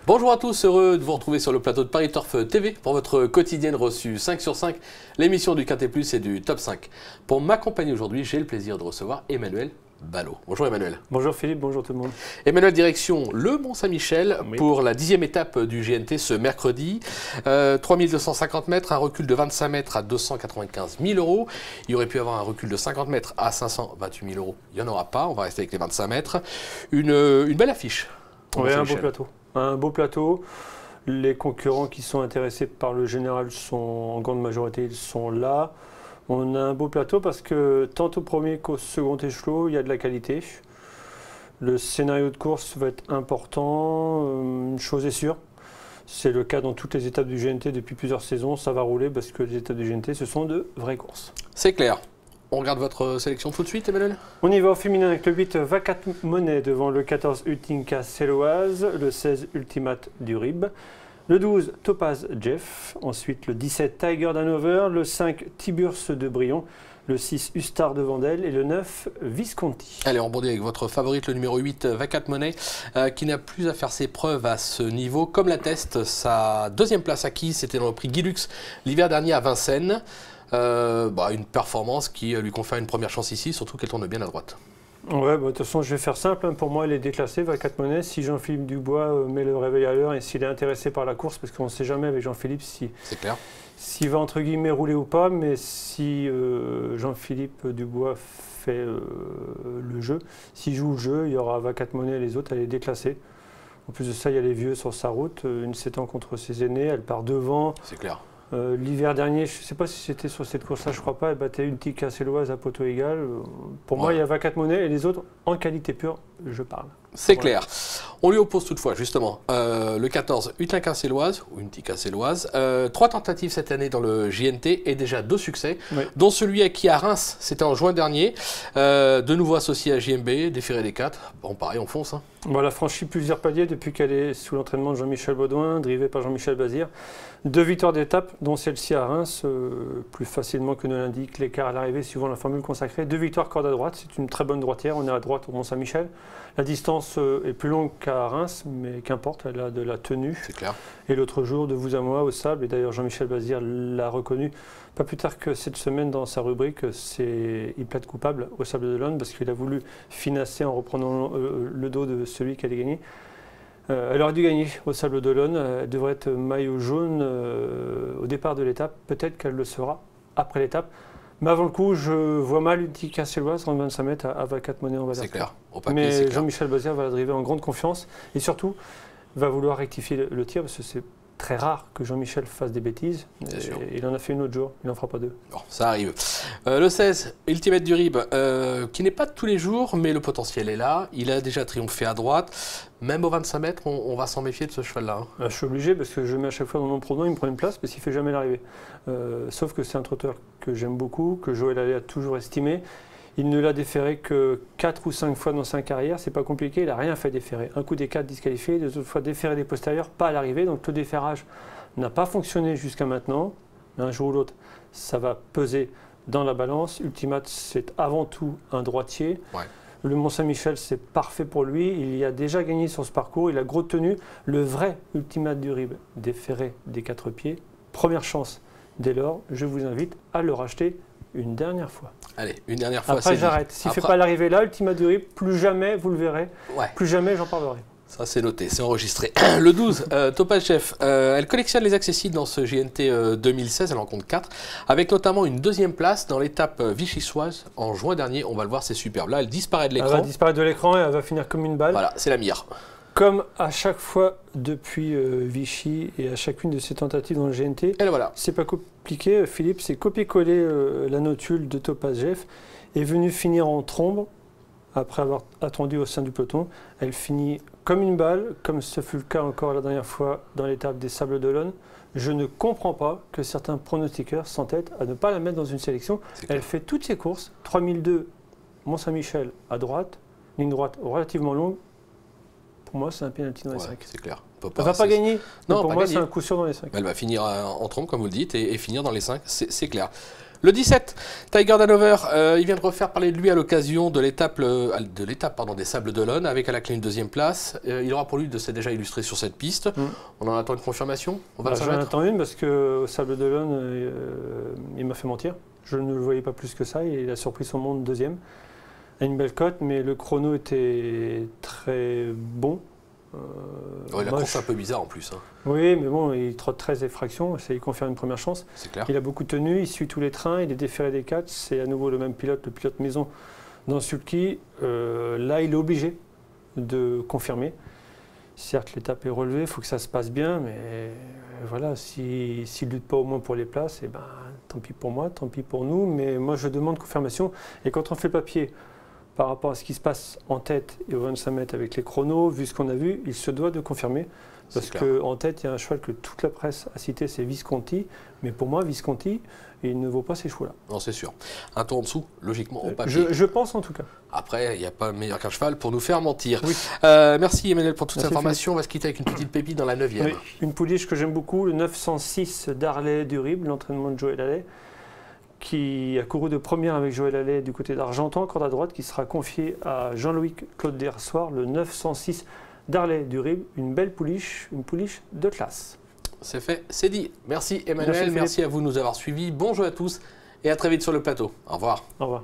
Bonjour à tous, heureux de vous retrouver sur le plateau de Paris Turf TV pour votre quotidienne reçue 5 sur 5, l'émission du Quintet Plus et du Top 5. Pour m'accompagner aujourd'hui, j'ai le plaisir de recevoir Emmanuel Ballot. Bonjour Emmanuel. Bonjour Philippe, bonjour tout le monde. Emmanuel, direction le Mont-Saint-Michel pour la 10e étape du GNT ce mercredi. 3250 mètres, un recul de 25 mètres à 295 000 euros. Il y aurait pu avoir un recul de 50 mètres à 528 000 euros. Il n'y en aura pas, on va rester avec les 25 mètres. Une belle affiche. Oui, un beau plateau. Un beau plateau. Les concurrents qui sont intéressés par le général sont en grande majorité, ils sont là. On a un beau plateau parce que tant au premier qu'au second échelon, il y a de la qualité. Le scénario de course va être important. Une chose est sûre, c'est le cas dans toutes les étapes du GNT depuis plusieurs saisons. Ça va rouler parce que les étapes du GNT, ce sont de vraies courses. C'est clair. On regarde votre sélection tout de suite, Emmanuel. On y va au féminin avec le 8 Vacat Monnaie devant le 14 Ultinka Céloise, le 16 Ultimate du Rib, le 12 Topaz Jeff, ensuite le 17 Tiger d'Hanover, le 5 Tiburce de Brion, le 6 Ustar de Vandel et le 9 Visconti. Allez, on rebondit avec votre favorite, le numéro 8 Vacat Monnaie, qui n'a plus à faire ses preuves à ce niveau. Comme l'atteste sa deuxième place acquise, c'était dans le prix Guilux l'hiver dernier à Vincennes. Une performance qui lui confère une première chance ici, surtout qu'elle tourne bien à droite. Ouais, de toute façon, je vais faire simple. Pour moi, elle est déclassée, Vacat Monnaie. Si Jean-Philippe Dubois met le réveil à l'heure et s'il est intéressé par la course, parce qu'on ne sait jamais avec Jean-Philippe s'il va entre guillemets rouler ou pas, mais si Jean-Philippe Dubois fait le jeu, s'il joue le jeu, il y aura Vacat Monnaie et les autres, elle est déclassée. En plus de ça, il y a les vieux sur sa route, une 7 ans contre ses aînés, elle part devant. C'est clair. L'hiver dernier, je ne sais pas si c'était sur cette course-là, je ne crois pas, elle battait une Tika Céloise à poteau égal. Pour moi, il y a Vacat Monnaie et les autres, en qualité pure, je parle. C'est clair. On lui oppose toutefois, justement, le 14 Utinka Céloise, ou une Tika Céloise. 3 tentatives cette année dans le JNT et déjà 2 succès, dont celui acquis à Reims, c'était en juin dernier. De nouveau associé à JMB, déféré des 4. Bon, pareil, on fonce. Bon, elle a franchi plusieurs paliers depuis qu'elle est sous l'entraînement de Jean-Michel Baudouin, drivé par Jean-Michel Bazir. 2 victoires d'étape, dont celle-ci à Reims, plus facilement que ne l'indique l'écart à l'arrivée suivant la formule consacrée. 2 victoires corde à droite, c'est une très bonne droitière, on est à droite au Mont-Saint-Michel. La distance est plus longue qu'à Reims, mais qu'importe, elle a de la tenue. C'est clair. Et l'autre jour, de vous à moi, au sable, et d'ailleurs Jean-Michel Bazir l'a reconnu, pas plus tard que cette semaine dans sa rubrique, il plaide coupable au Sable d'Olonne parce qu'il a voulu finasser en reprenant le dos de celui qui allait gagner. Elle aurait dû gagner au Sable d'Olonne, elle devrait être maillot jaune au départ de l'étape, peut-être qu'elle le sera après l'étape. Mais avant le coup, je vois mal une Tika Céloise en 25 mètres à Vacat Monnaie en bas. C'est clair. Au papier, mais Jean-Michel Bazir va la driver en grande confiance et surtout va vouloir rectifier le tir parce que c'est très rare que Jean-Michel fasse des bêtises. Il en a fait une autre jour, il n'en fera pas 2. Bon, ça arrive. Le 16, Ultimate du Rib, qui n'est pas de tous les jours, mais le potentiel est là. Il a déjà triomphé à droite. Même au 25 mètres, on va s'en méfier de ce cheval-là. Je suis obligé parce que je mets à chaque fois dans mon pronom, il me prend une place parce qu'il ne fait jamais l'arrivée. Sauf que c'est un trotteur que j'aime beaucoup, que Joël Allais a toujours estimé. Il ne l'a déféré que 4 ou 5 fois dans sa carrière, c'est pas compliqué, il n'a rien fait déférer. Un coup des 4 disqualifiés, des autres fois déféré des postérieurs, pas à l'arrivée, donc le déferrage n'a pas fonctionné jusqu'à maintenant. Un jour ou l'autre, ça va peser dans la balance. Ultimate, c'est avant tout un droitier. Ouais. Le Mont-Saint-Michel, c'est parfait pour lui. Il y a déjà gagné sur ce parcours, il a gros tenu. Le vrai Ultimate du Rib, déféré des 4 pieds. Première chance. Dès lors, je vous invite à le racheter une dernière fois. Allez, une dernière fois. Après, j'arrête. S'il ne fait pas l'arrivée là, Ultimate du Rib, plus jamais, vous le verrez, plus jamais j'en parlerai. Ça, c'est noté, c'est enregistré. Le 12, Topaz Chef, elle collectionne les accessibles dans ce GNT 2016, elle en compte 4, avec notamment une 2e place dans l'étape vichysoise en juin dernier. On va le voir, c'est superbe. Là, elle disparaît de l'écran. Elle va disparaître de l'écran et elle va finir comme une balle. Voilà, c'est la mire. Comme à chaque fois depuis Vichy et à chacune de ses tentatives dans le GNT, et voilà. C'est pas compliqué, Philippe, c'est copier-coller la notule de Topaz Jeff, est venue finir en trombe, après avoir attendu au sein du peloton. Elle finit comme une balle, comme ce fut le cas encore la dernière fois dans l'étape des Sables d'Olonne. Je ne comprends pas que certains pronostiqueurs s'entêtent à ne pas la mettre dans une sélection. Elle fait toutes ses courses, 3002 Mont-Saint-Michel à droite, ligne droite relativement longue. Pour moi, c'est un pénalty dans les 5. C'est clair. Elle ne va pas gagner. Non, pour moi, c'est un coup sûr dans les 5. Elle va finir en trompe, comme vous le dites, et finir dans les 5, c'est clair. Le 17, Tiger Hanover, il vient de refaire parler de lui à l'occasion de l'étape des Sables d'Olonne, avec à la clé une deuxième place. Il aura pour lui de s'être déjà illustré sur cette piste. On en attend une confirmation au 25 mètres. J'en attends une parce qu'au Sables d'Olonne, il m'a fait mentir. Je ne le voyais pas plus que ça. Il a surpris son monde deuxième. Il a une belle cote, mais le chrono était très bon. La course est un peu bizarre en plus. Hein. Oui, mais bon, il trotte 13 effractions, ça lui confère une première chance. C'est clair. Il a beaucoup tenu, il suit tous les trains, il est déféré des 4. C'est à nouveau le même pilote, le pilote maison dans Sulky. Là, il est obligé de confirmer. Certes, l'étape est relevée, il faut que ça se passe bien, mais voilà, s'il ne lutte pas au moins pour les places, eh ben, tant pis pour moi, tant pis pour nous. Mais moi, je demande confirmation. Et quand on fait le papier, par rapport à ce qui se passe en tête et au 25 mètres avec les chronos, vu ce qu'on a vu, il se doit de confirmer. Parce qu'en tête, il y a un cheval que toute la presse a cité, c'est Visconti. Mais pour moi, Visconti, il ne vaut pas ces chevaux-là. Non, c'est sûr. Un tour en dessous, logiquement, au papier. Je pense en tout cas. Après, il n'y a pas meilleur qu'un cheval pour nous faire mentir. Oui. Merci Emmanuel pour toute cette information. On va se quitter avec une petite pépite dans la 9e. Oui, une pouliche que j'aime beaucoup, le 906 d'Arlay du Rib, l'entraînement de Joël Allais, qui a couru de première avec Joël Allais du côté d'Argentan, corde à droite, qui sera confié à Jean-Louis Claude Dersoir, le 906 d'Arlay du Rib, une belle pouliche, une pouliche de classe. C'est fait, c'est dit. Merci Emmanuel, merci à vous de nous avoir suivis. Bonjour à tous et à très vite sur le plateau. Au revoir. Au revoir.